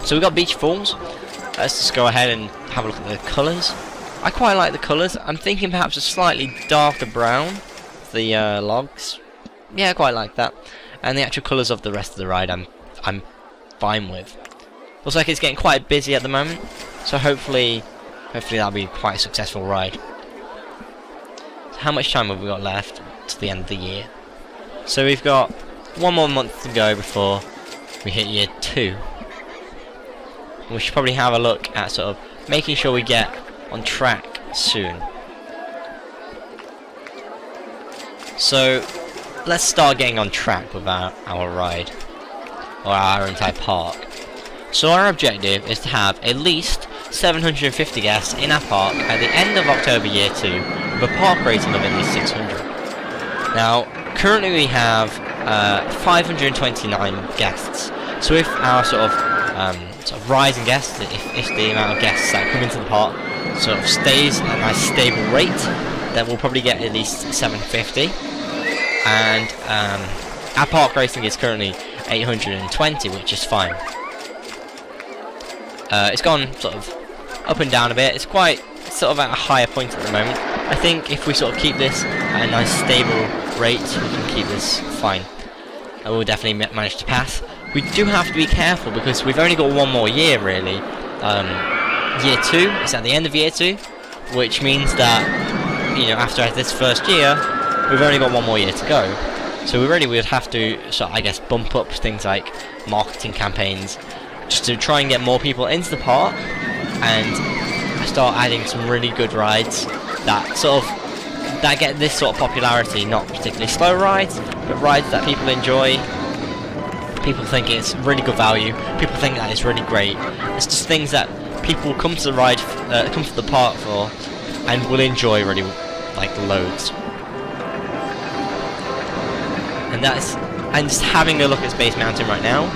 So we've got Beach Falls. Let's just go ahead and have a look at the colours. I quite like the colours. I'm thinking perhaps a slightly darker brown. The logs. Yeah, I quite like that. And the actual colours of the rest of the ride I'm fine with. Looks like it's getting quite busy at the moment. So hopefully that'll be quite a successful ride. So how much time have we got left to the end of the year? So we've got 1 more month to go before we hit year 2. We should probably have a look at sort of making sure we get on track soon. So let's start getting on track with our ride, or our entire park. So our objective is to have at least 750 guests in our park at the end of October year 2 with a park rating of at least 600. Now currently we have 529 guests. So if our sort of rise in guests, if the amount of guests that come into the park sort of stays at a nice stable rate, then we'll probably get at least 750. And our park rating is currently 820, which is fine. It's gone sort of up and down a bit. It's quite sort of at a higher point at the moment. I think if we sort of keep this at a nice stable rate, we can keep this fine. And we'll definitely manage to pass. We do have to be careful because we've only got 1 more year really. Year 2 is at the end of year 2, which means that, you know, after this first year, we've only got 1 more year to go. So we really would have to, so I guess, bump up things like marketing campaigns, just to try and get more people into the park, and start adding some really good rides that get this sort of popularity. Not particularly slow rides, but rides that people enjoy. People think it's really good value. People think that it's really great. It's just things that people come to the ride, come to the park for, and will enjoy really, like, loads. And just having a look at Space Mountain right now,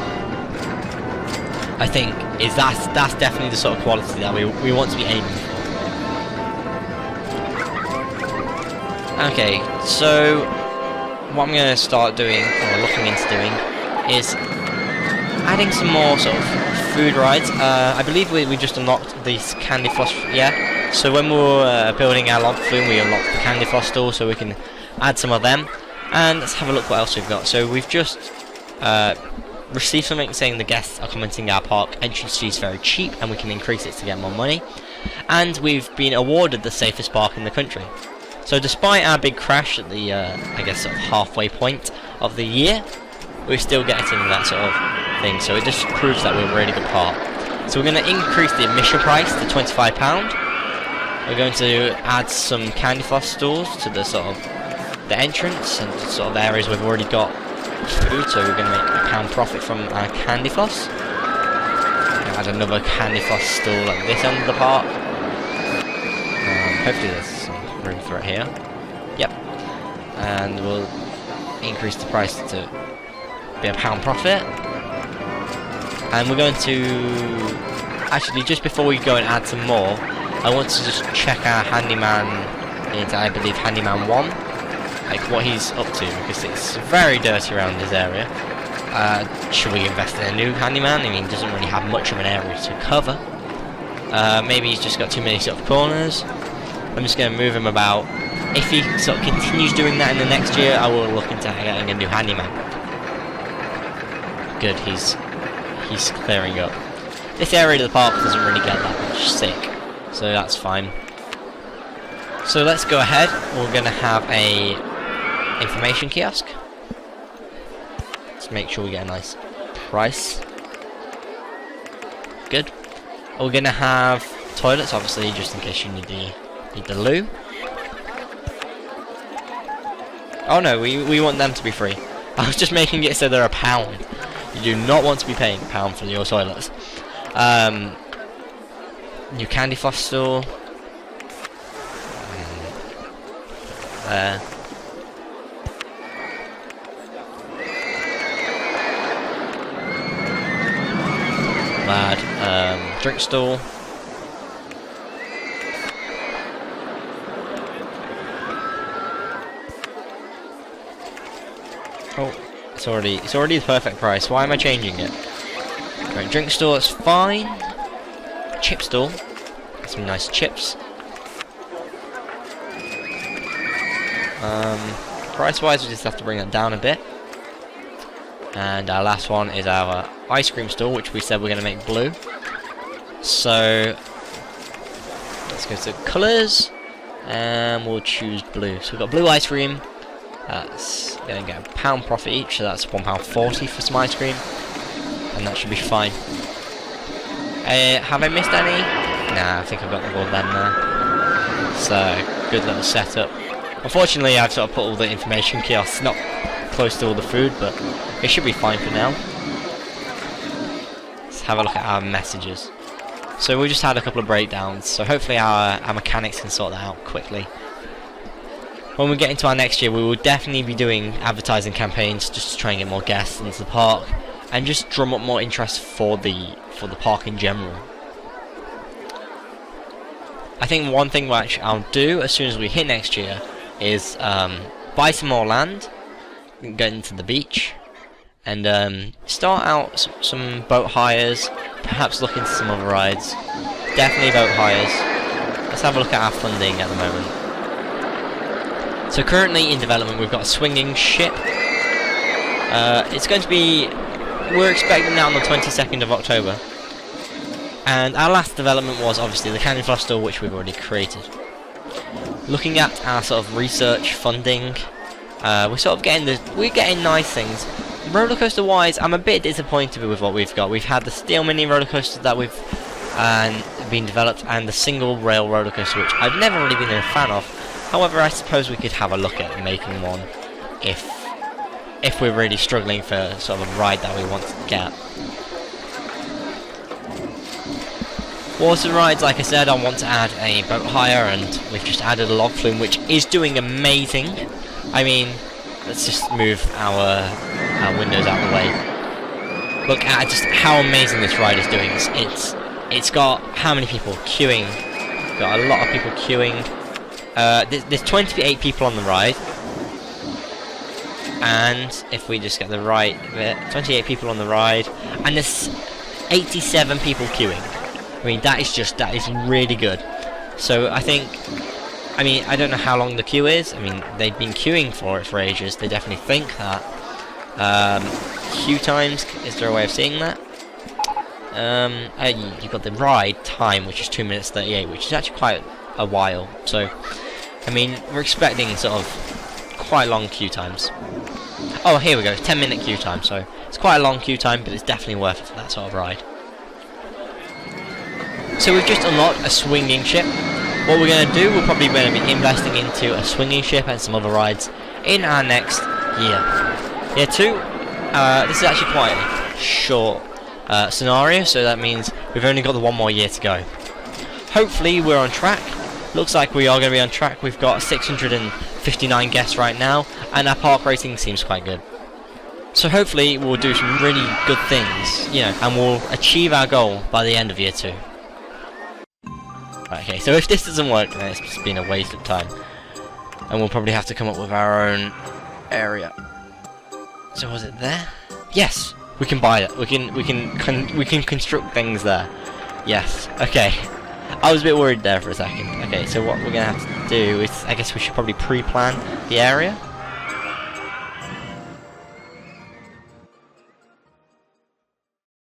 I think that's definitely the sort of quality that we want to be aiming for. Okay, so what I'm going to start doing, or looking into doing, is adding some more sort of food rides. I believe we just unlocked these candy floss, yeah. So when we were building our log flume, we unlocked the candy floss stall, so we can add some of them. And let's have a look what else we've got. So we've just received something saying the guests are commenting our park entrance fee is very cheap and we can increase it to get more money. And we've been awarded the safest park in the country. So despite our big crash at the, I guess, sort of halfway point of the year, we're still getting that sort of thing. So it just proves that we're a really good park. So we're going to increase the admission price to £25. We're going to add some candy floss stalls to the sort of the entrance and sort of areas we've already got food, so we're going to make £1 profit from our candy floss. Add another candy floss stall at this end of the park. Hopefully there's some room for it here. Yep. And we'll increase the price to be £1 profit. And we're going to actually, just before we go and add some more, I want to just check our handyman into, I believe, handyman 1. Like what he's up to, because it's very dirty around this area. Should we invest in a new handyman? I mean, he doesn't really have much of an area to cover. Maybe he's just got too many sort of corners. I'm just going to move him about. If he sort of continues doing that in the next year, I will look into getting a new handyman. Good, he's clearing up. This area of the park doesn't really get that much sick, so that's fine. So let's go ahead. We're going to have a information kiosk. Let's make sure we get a nice price. Good. We're going to have toilets, obviously, just in case you need the loo. Oh no, we want them to be free. I was just making it so they're £1. You do not want to be paying £1 for your toilets. New candy floss store. There. Drink stall. Oh, it's already the perfect price. Why am I changing it? Right, drink store, it's fine. Chip store. Some nice chips. Price-wise, we just have to bring that down a bit. And our last one is our ice cream store, which we said we're going to make blue. So let's go to colours, and we'll choose blue. So we've got blue ice cream. That's going to get £1 profit each, so that's £1.40 for some ice cream, and that should be fine. Have I missed any? Nah, I think I've got all of them there. So good little setup. Unfortunately, I've sort of put all the information kiosks not close to all the food, but it should be fine for now. Let's have a look at our messages. So we just had a couple of breakdowns, so hopefully our mechanics can sort that out quickly. When we get into our next year, we will definitely be doing advertising campaigns just to try and get more guests into the park, and just drum up more interest for the park in general. I think one thing which I'll do as soon as we hit next year is buy some more land, get into the beach, and start out some boat hires, perhaps look into some other rides. Definitely boat hires. Let's have a look at our funding at the moment. So currently in development we've got a swinging ship. It's going to be, we're expecting that on the 22nd of October. And our last development was obviously the Candy Floss store, which we've already created. Looking at our sort of research funding, we're sort of getting nice things. Roller coaster wise, I'm a bit disappointed with what we've got. We've had the steel mini roller coaster that we've been developed, and the single rail roller coaster, which I've never really been a fan of. However, I suppose we could have a look at making one if we're really struggling for sort of a ride that we want to get. Water rides, like I said, I want to add a boat hire, and we've just added a log flume, which is doing amazing. I mean, let's just move our windows out of the way. Look at just how amazing this ride is doing. It's got how many people queuing? Got a lot of people queuing. There's 28 people on the ride, and if we just get the right bit, 28 people on the ride, and there's 87 people queuing. I mean, that is really good. So I mean, I don't know how long the queue is. I mean, they've been queuing for it for ages. They definitely think that. Queue times, is there a way of seeing that? You've got the ride time, which is 2 minutes 38, which is actually quite a while. So, I mean, we're expecting sort of quite long queue times. Oh, here we go, 10-minute queue time. So it's quite a long queue time, but it's definitely worth it for that sort of ride. So we've just unlocked a swinging ship. What we're going to do, we're probably going to be investing into a swinging ship and some other rides in our next year. Year 2, this is actually quite a short scenario, so that means we've only got the one more year to go. Hopefully we're on track. Looks like we are going to be on track. We've got 659 guests right now, and our park rating seems quite good. So hopefully we'll do some really good things, you know, and we'll achieve our goal by the end of year 2. Right, okay, so if this doesn't work, then it's just been a waste of time, and we'll probably have to come up with our own area. So was it there? Yes, we can buy it. We can construct things there. Yes. Okay. I was a bit worried there for a second. Okay, so what we're gonna have to do is, I guess we should probably pre-plan the area.